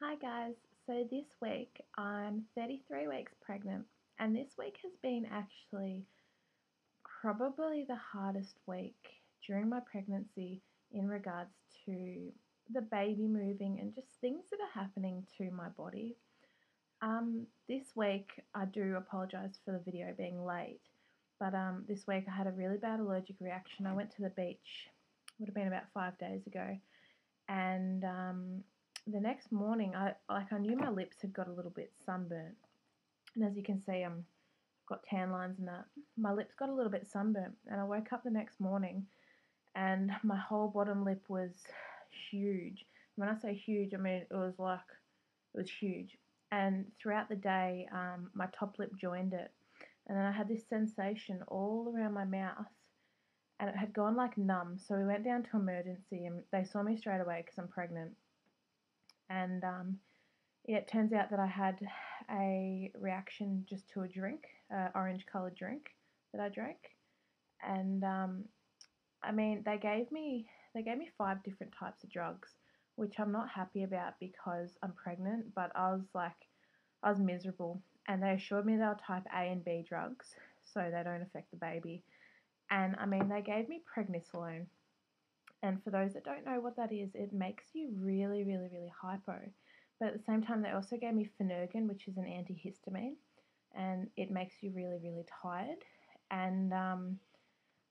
Hi guys, so this week I'm 33 weeks pregnant, and this week has been actually probably the hardest week during my pregnancy in regards to the baby moving and just things that are happening to my body. This week I do apologise for the video being late, but this week I had a really bad allergic reaction. I went to the beach, would have been about 5 days ago, and the next morning, I knew my lips had got a little bit sunburnt, and as you can see, I've got tan lines and that. My lips got a little bit sunburnt, and I woke up the next morning, and my whole bottom lip was huge. When I say huge, I mean it was huge. And throughout the day, my top lip joined it, and then I had this sensation all around my mouth, and it had gone like numb. So we went down to emergency, and they saw me straight away because I'm pregnant. And yeah, it turns out that I had a reaction just to a drink, orange coloured drink that I drank, and I mean they gave me 5 different types of drugs, which I'm not happy about because I'm pregnant. But I was miserable, and they assured me they were type A and B drugs, so they don't affect the baby. And I mean they gave me prednisolone, and for those that don't know what that is, it makes you really, really, really hypo. But at the same time, they also gave me Phenergan, which is an antihistamine, and it makes you really, really tired. And I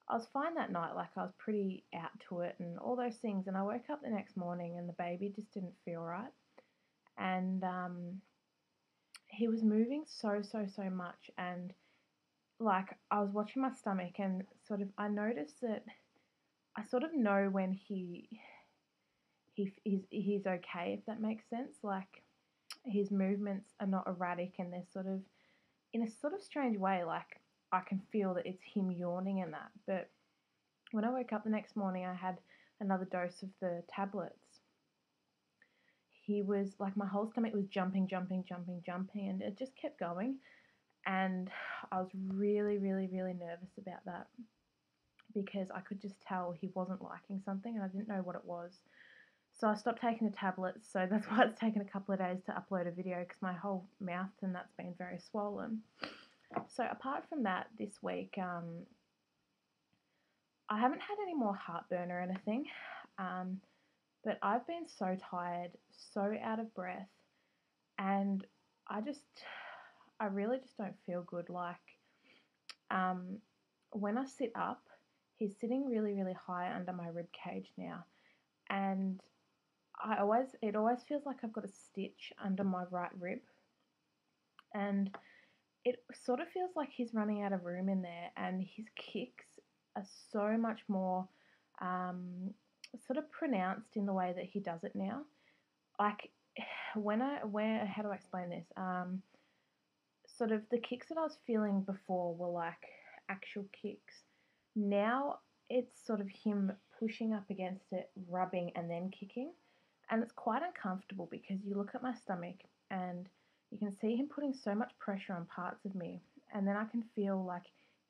was fine that night, like I was pretty out to it and all those things. And I woke up the next morning and the baby just didn't feel right. And he was moving so, so, so much. And like I was watching my stomach and sort of I noticed that I sort of know when he's okay, if that makes sense. Like his movements are not erratic and they're sort of in a sort of strange way. Like I can feel that it's him yawning and that. But when I woke up the next morning, I had another dose of the tablets. He was like my whole stomach was jumping, jumping, jumping, jumping, and it just kept going. And I was really, really, really nervous about that because I could just tell he wasn't liking something and I didn't know what it was. So I stopped taking the tablets, so that's why it's taken a couple of days to upload a video because my whole mouth and that's been very swollen. So apart from that, this week I haven't had any more heartburn or anything, but I've been so tired, so out of breath, and I just, I really just don't feel good. Like um, when I sit up, he's sitting really, really high under my rib cage now, and it always feels like I've got a stitch under my right rib, and it sort of feels like he's running out of room in there, and his kicks are so much more sort of pronounced in the way that he does it now. Like how do I explain this? Sort of the kicks that I was feeling before were like actual kicks. Now it's sort of him pushing up against it, rubbing, and then kicking. And it's quite uncomfortable because you look at my stomach and you can see him putting so much pressure on parts of me. And then I can feel like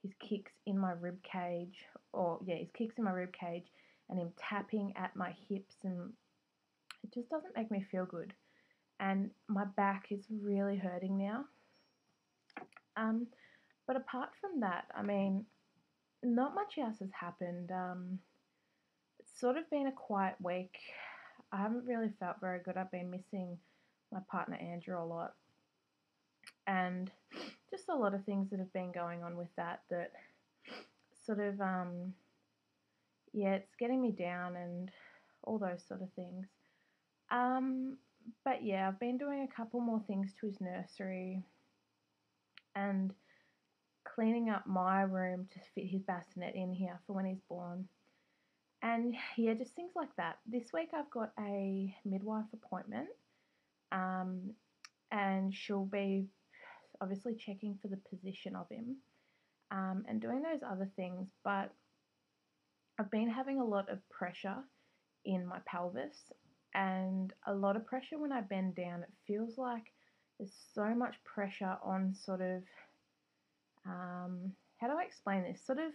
his kicks in my rib cage, or yeah, his kicks in my rib cage, and him tapping at my hips. And it just doesn't make me feel good. And my back is really hurting now. But apart from that, I mean, not much else has happened. It's sort of been a quiet week. I haven't really felt very good. I've been missing my partner Andrew a lot, and just a lot of things that have been going on with that sort of yeah, it's getting me down and all those sort of things. But yeah, I've been doing a couple more things to his nursery and cleaning up my room to fit his bassinet in here for when he's born. And yeah, just things like that. This week I've got a midwife appointment, and she'll be obviously checking for the position of him, and doing those other things. But I've been having a lot of pressure in my pelvis and a lot of pressure when I bend down. It feels like there's so much pressure on sort of, how do I explain this? Sort of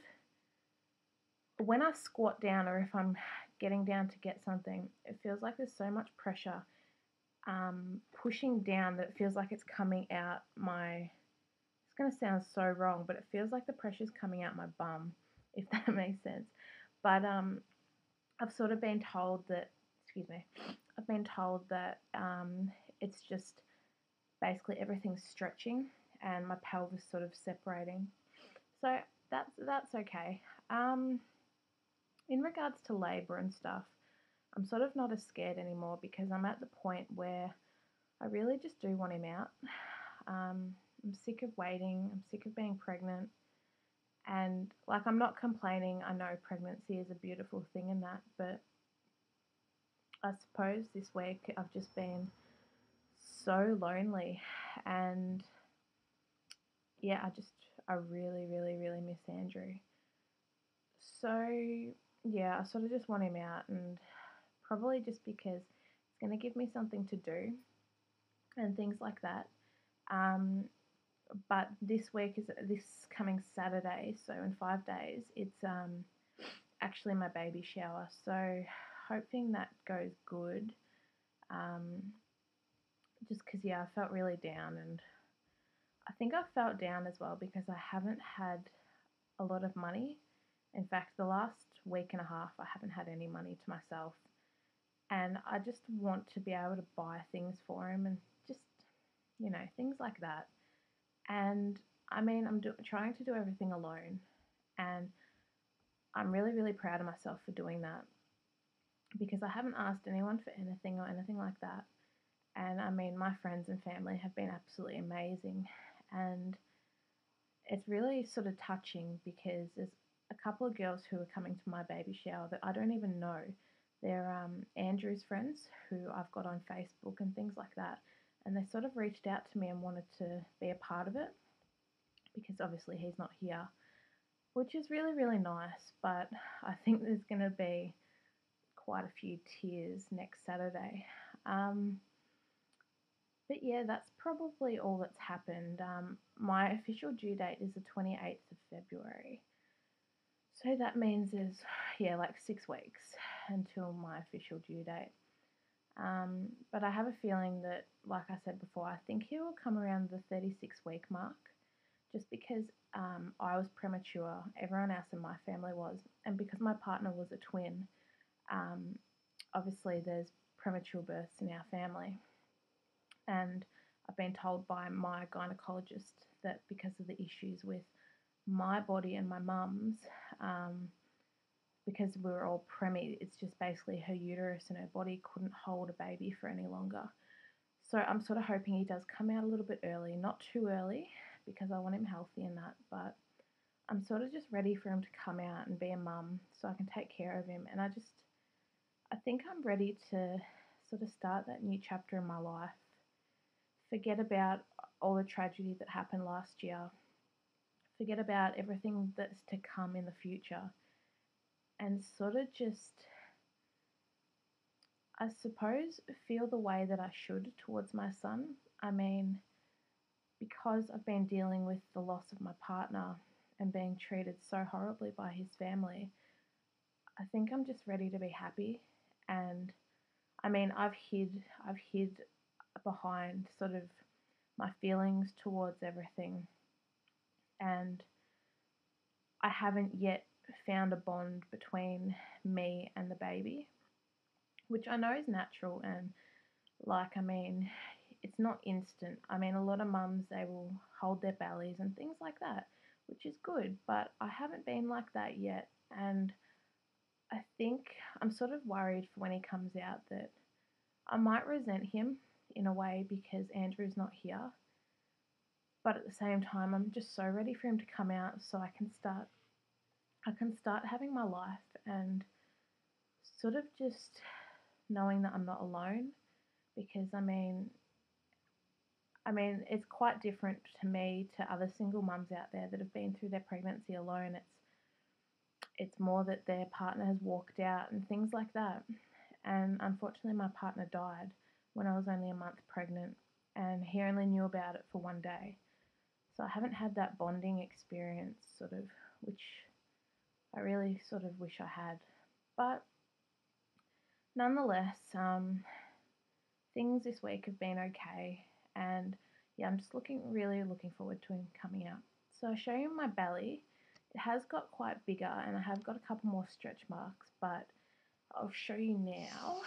when I squat down or if I'm getting down to get something, it feels like there's so much pressure pushing down that it feels like it's coming out my. It's going to sound so wrong, but it feels like the pressure's coming out my bum, if that makes sense. But I've sort of been told that, excuse me, I've been told that it's just basically everything's stretching and my pelvis sort of separating. So that's okay. In regards to labour and stuff, I'm sort of not as scared anymore because I'm at the point where I really just do want him out. I'm sick of waiting. I'm sick of being pregnant. And like, I'm not complaining. I know pregnancy is a beautiful thing and that, but I suppose this week I've just been so lonely. And yeah, I really, really, really miss Andrew. So yeah, I sort of just want him out, and probably just because it's going to give me something to do and things like that. Um, but this week is this coming Saturday, so in 5 days, it's actually my baby shower. So hoping that goes good. Um, just because yeah, I felt really down, and I think I felt down as well because I haven't had a lot of money. In fact, the last week and a half, I haven't had any money to myself, and I just want to be able to buy things for him and just things like that. And I mean, trying to do everything alone, and I'm really, really proud of myself for doing that because I haven't asked anyone for anything or anything like that. And I mean, my friends and family have been absolutely amazing, and it's really sort of touching because there's a couple of girls who are coming to my baby shower that I don't even know. They're Andrew's friends who I've got on Facebook and things like that. And they sort of reached out to me and wanted to be a part of it because obviously he's not here, which is really, really nice. But I think there's going to be quite a few tears next Saturday. But yeah, that's probably all that's happened. My official due date is the 28th of February. So that means there's, yeah, like 6 weeks until my official due date. But I have a feeling that, like I said before, I think he will come around the 36-week mark just because I was premature, everyone else in my family was, and because my partner was a twin, obviously there's premature births in our family. And I've been told by my gynecologist that because of the issues with my body and my mum's, because we were all preemie, it's just basically her uterus and her body couldn't hold a baby for any longer. So I'm sort of hoping he does come out a little bit early, not too early because I want him healthy and that, but I'm sort of just ready for him to come out and be a mum so I can take care of him. And I think I'm ready to sort of start that new chapter in my life. Forget about all the tragedy that happened last year. Forget about everything that's to come in the future. And sort of just, I suppose, feel the way that I should towards my son. I mean, because I've been dealing with the loss of my partner and being treated so horribly by his family, I think I'm just ready to be happy. And I mean, I've hid behind sort of my feelings towards everything, and I haven't yet found a bond between me and the baby, which I know is natural. And like, I mean, it's not instant. I mean, a lot of mums, they will hold their bellies and things like that, which is good, but I haven't been like that yet. And I think I'm sort of worried for when he comes out that I might resent him in a way because Andrew's not here. But at the same time, I'm just so ready for him to come out so I can start having my life and sort of just knowing that I'm not alone because I mean it's quite different to me to other single mums out there that have been through their pregnancy alone. It's more that their partner has walked out and things like that. And unfortunately my partner died when I was only a month pregnant and he only knew about it for one day. So I haven't had that bonding experience sort of, which I really sort of wish I had. But nonetheless, things this week have been okay, and yeah, I'm just really looking forward to him coming out. So I'll show you my belly. It has got quite bigger, and I have got a couple more stretch marks, but I'll show you now.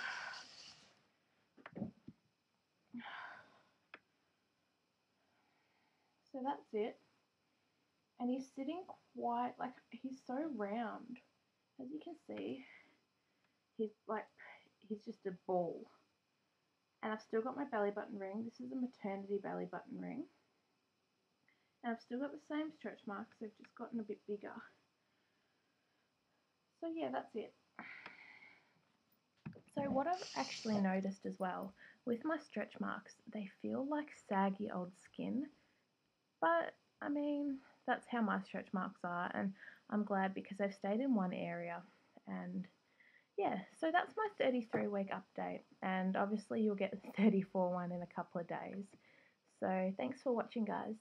So that's it. And he's sitting quite, like, he's so round. As you can see, he's just a ball. And I've still got my belly button ring. This is a maternity belly button ring. And I've still got the same stretch marks, they've just gotten a bit bigger. So yeah, that's it. So what I've actually noticed as well, with my stretch marks, they feel like saggy old skin. But, I mean, that's how my stretch marks are, and I'm glad because they've stayed in one area. And yeah, so that's my 33-week update, and obviously you'll get the 34 one in a couple of days. So thanks for watching, guys.